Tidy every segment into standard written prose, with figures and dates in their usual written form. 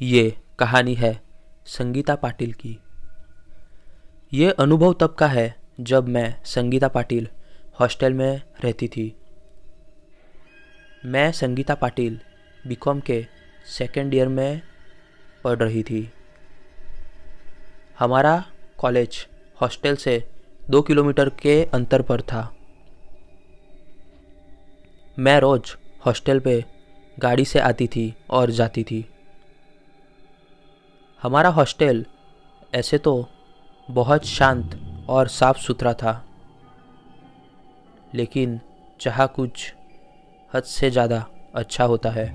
ये कहानी है संगीता पाटिल की। ये अनुभव तब का है जब मैं संगीता पाटिल हॉस्टल में रहती थी। मैं संगीता पाटिल बीकॉम के सेकेंड ईयर में पढ़ रही थी। हमारा कॉलेज हॉस्टल से 2 किलोमीटर के अंतर पर था। मैं रोज़ हॉस्टल पे गाड़ी से आती थी और जाती थी। हमारा हॉस्टल ऐसे तो बहुत शांत और साफ़ सुथरा था, लेकिन जहाँ कुछ हद से ज़्यादा अच्छा होता है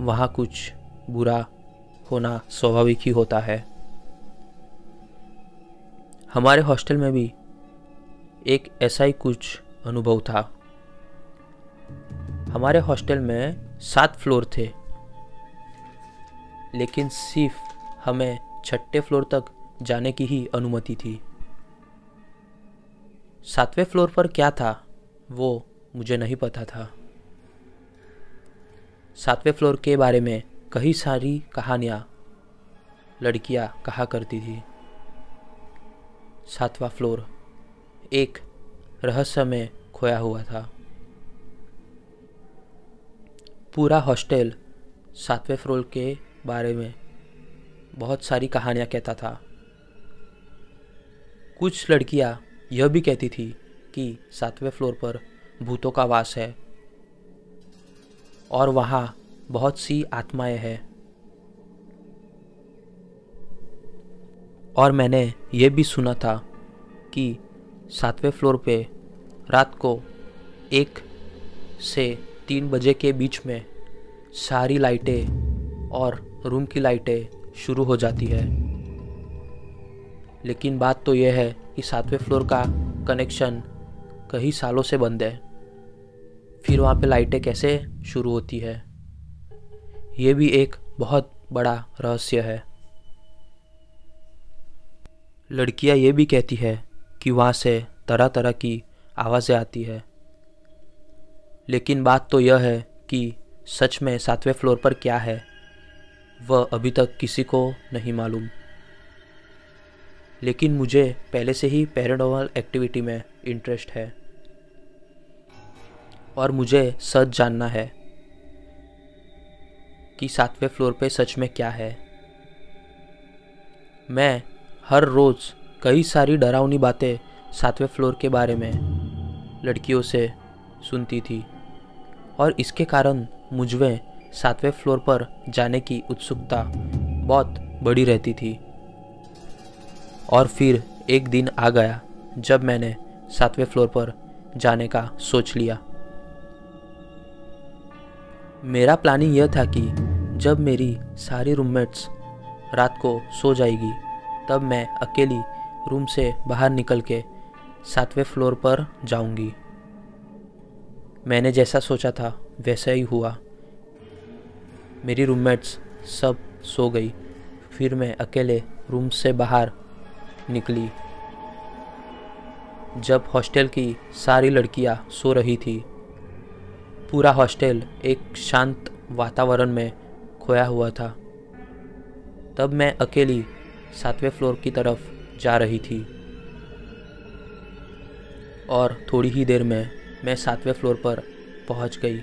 वहाँ कुछ बुरा होना स्वाभाविक ही होता है। हमारे हॉस्टल में भी एक ऐसा ही कुछ अनुभव था। हमारे हॉस्टल में 7 फ्लोर थे, लेकिन सिर्फ हमें 6ठे फ्लोर तक जाने की ही अनुमति थी। 7वें फ्लोर पर क्या था वो मुझे नहीं पता था। 7वें फ्लोर के बारे में कई सारी कहानियाँ लड़कियाँ कहा करती थी। 7वां फ्लोर एक रहस्य में खोया हुआ था। पूरा हॉस्टल 7वें फ्लोर के बारे में बहुत सारी कहानियाँ कहता था। कुछ लड़कियाँ यह भी कहती थी कि 7वें फ्लोर पर भूतों का वास है और वहाँ बहुत सी आत्माएं हैं। और मैंने ये भी सुना था कि 7वें फ्लोर पे रात को 1 से 3 बजे के बीच में सारी लाइटें और रूम की लाइटें शुरू हो जाती है। लेकिन बात तो यह है कि 7वें फ्लोर का कनेक्शन कई सालों से बंद है, फिर वहाँ पे लाइटें कैसे शुरू होती है, ये भी एक बहुत बड़ा रहस्य है। लड़कियाँ ये भी कहती है कि वहाँ से तरह तरह की आवाज़ें आती है, लेकिन बात तो यह है कि सच में 7वें फ्लोर पर क्या है वह अभी तक किसी को नहीं मालूम। लेकिन मुझे पहले से ही पैरानॉर्मल एक्टिविटी में इंटरेस्ट है और मुझे सच जानना है कि 7वें फ्लोर पे सच में क्या है। मैं हर रोज़ कई सारी डरावनी बातें 7वें फ्लोर के बारे में लड़कियों से सुनती थी और इसके कारण मुझमें 7वें फ्लोर पर जाने की उत्सुकता बहुत बड़ी रहती थी। और फिर एक दिन आ गया जब मैंने 7वें फ्लोर पर जाने का सोच लिया। मेरा प्लानिंग यह था कि जब मेरी सारी रूममेट्स रात को सो जाएगी तब मैं अकेली रूम से बाहर निकल के 7वें फ्लोर पर जाऊंगी। मैंने जैसा सोचा था वैसा ही हुआ। मेरी रूममेट्स सब सो गई। फिर मैं अकेले रूम से बाहर निकली। जब हॉस्टल की सारी लड़कियां सो रही थी, पूरा हॉस्टल एक शांत वातावरण में खोया हुआ था, तब मैं अकेली 7वें फ्लोर की तरफ जा रही थी और थोड़ी ही देर में मैं 7वें फ्लोर पर पहुंच गई।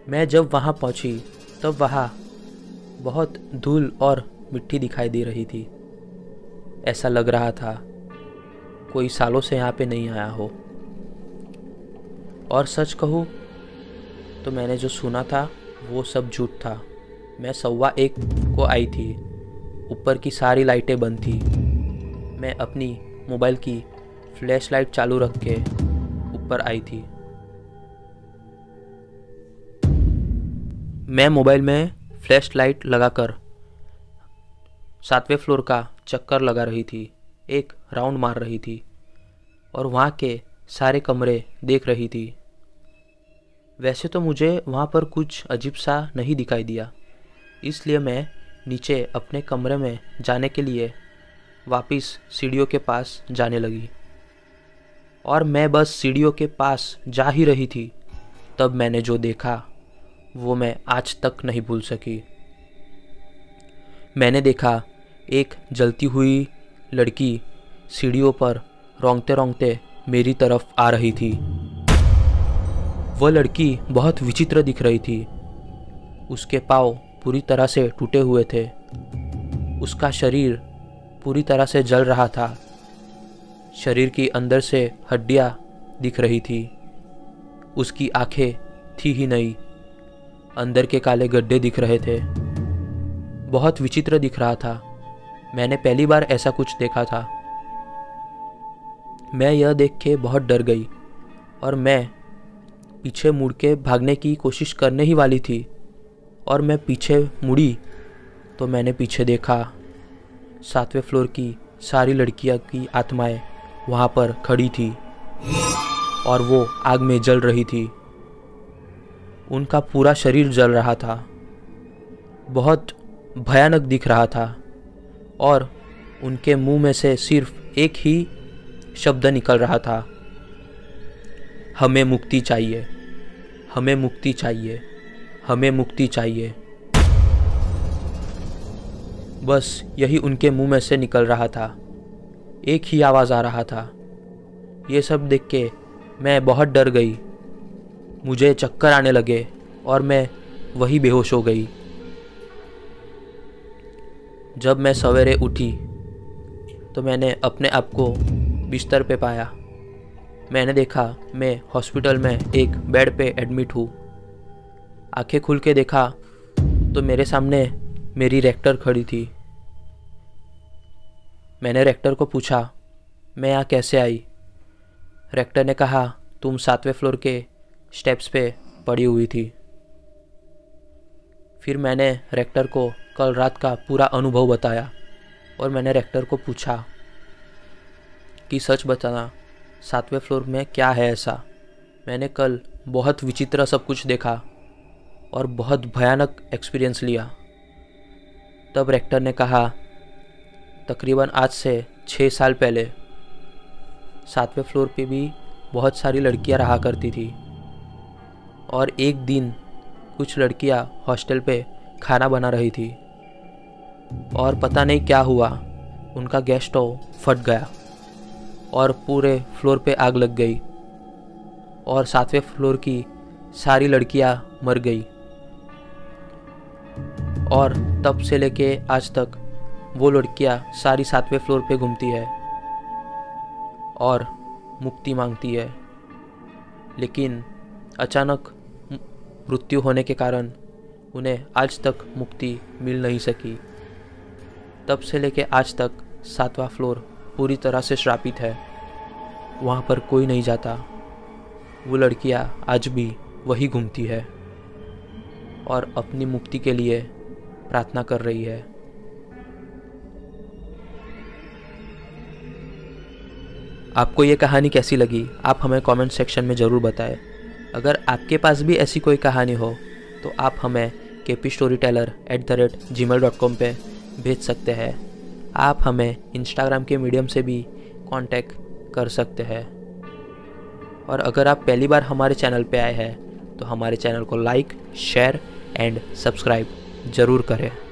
मैं जब वहाँ पहुँची तब वहाँ बहुत धूल और मिट्टी दिखाई दे रही थी। ऐसा लग रहा था कोई सालों से यहाँ पे नहीं आया हो। और सच कहूँ तो मैंने जो सुना था वो सब झूठ था। मैं 1:15 को आई थी। ऊपर की सारी लाइटें बंद थी। मैं अपनी मोबाइल की फ्लैश लाइट चालू रख के ऊपर आई थी। मैं मोबाइल में फ्लैश लाइट लगाकर 7वें फ्लोर का चक्कर लगा रही थी, एक राउंड मार रही थी और वहाँ के सारे कमरे देख रही थी। वैसे तो मुझे वहाँ पर कुछ अजीब सा नहीं दिखाई दिया, इसलिए मैं नीचे अपने कमरे में जाने के लिए वापस सीढ़ियों के पास जाने लगी। और मैं बस सीढ़ियों के पास जा ही रही थी, तब मैंने जो देखा वो मैं आज तक नहीं भूल सकी। मैंने देखा एक जलती हुई लड़की सीढ़ियों पर रोंगते रोंगते मेरी तरफ आ रही थी। वह लड़की बहुत विचित्र दिख रही थी। उसके पाँव पूरी तरह से टूटे हुए थे। उसका शरीर पूरी तरह से जल रहा था। शरीर की अंदर से हड्डियाँ दिख रही थी। उसकी आंखें थी ही नहीं, अंदर के काले गड्ढे दिख रहे थे। बहुत विचित्र दिख रहा था। मैंने पहली बार ऐसा कुछ देखा था। मैं यह देख के बहुत डर गई और मैं पीछे मुड़ के भागने की कोशिश करने ही वाली थी। और मैं पीछे मुड़ी तो मैंने पीछे देखा 7वें फ्लोर की सारी लड़कियां की आत्माएं वहाँ पर खड़ी थी और वो आग में जल रही थी। उनका पूरा शरीर जल रहा था। बहुत भयानक दिख रहा था और उनके मुंह में से सिर्फ एक ही शब्द निकल रहा था, हमें मुक्ति चाहिए, हमें मुक्ति चाहिए, हमें मुक्ति चाहिए। बस यही उनके मुंह में से निकल रहा था। एक ही आवाज़ आ रहा था। ये सब देख के मैं बहुत डर गई। मुझे चक्कर आने लगे और मैं वही बेहोश हो गई। जब मैं सवेरे उठी तो मैंने अपने आप को बिस्तर पे पाया। मैंने देखा मैं हॉस्पिटल में एक बेड पे एडमिट हूँ। आंखें खुल के देखा तो मेरे सामने मेरी रेक्टर खड़ी थी। मैंने रेक्टर को पूछा मैं यहाँ कैसे आई। रेक्टर ने कहा तुम 7वें फ्लोर के स्टेप्स पे पड़ी हुई थी। फिर मैंने रेक्टर को कल रात का पूरा अनुभव बताया और मैंने रेक्टर को पूछा कि सच बताना 7वें फ्लोर में क्या है ऐसा। मैंने कल बहुत विचित्र सब कुछ देखा और बहुत भयानक एक्सपीरियंस लिया। तब रेक्टर ने कहा तकरीबन आज से 6 साल पहले 7वें फ्लोर पे भी बहुत सारी लड़कियां रहा करती थी और एक दिन कुछ लड़कियां हॉस्टल पे खाना बना रही थी और पता नहीं क्या हुआ, उनका गैस स्टोव फट गया और पूरे फ्लोर पे आग लग गई और 7वें फ्लोर की सारी लड़कियां मर गई। और तब से लेके आज तक वो लड़कियां सारी 7वें फ्लोर पे घूमती है और मुक्ति मांगती है, लेकिन अचानक मृत्यु होने के कारण उन्हें आज तक मुक्ति मिल नहीं सकी। तब से लेके आज तक 7वां फ्लोर पूरी तरह से श्रापित है। वहाँ पर कोई नहीं जाता। वो लड़कियाँ आज भी वही घूमती है और अपनी मुक्ति के लिए प्रार्थना कर रही है। आपको ये कहानी कैसी लगी आप हमें कमेंट सेक्शन में ज़रूर बताएं। अगर आपके पास भी ऐसी कोई कहानी हो तो आप हमें kpstoryteller@gmail.com पे भेज सकते हैं। आप हमें इंस्टाग्राम के मीडियम से भी कांटेक्ट कर सकते हैं। और अगर आप पहली बार हमारे चैनल पे आए हैं तो हमारे चैनल को लाइक, शेयर एंड सब्सक्राइब ज़रूर करें।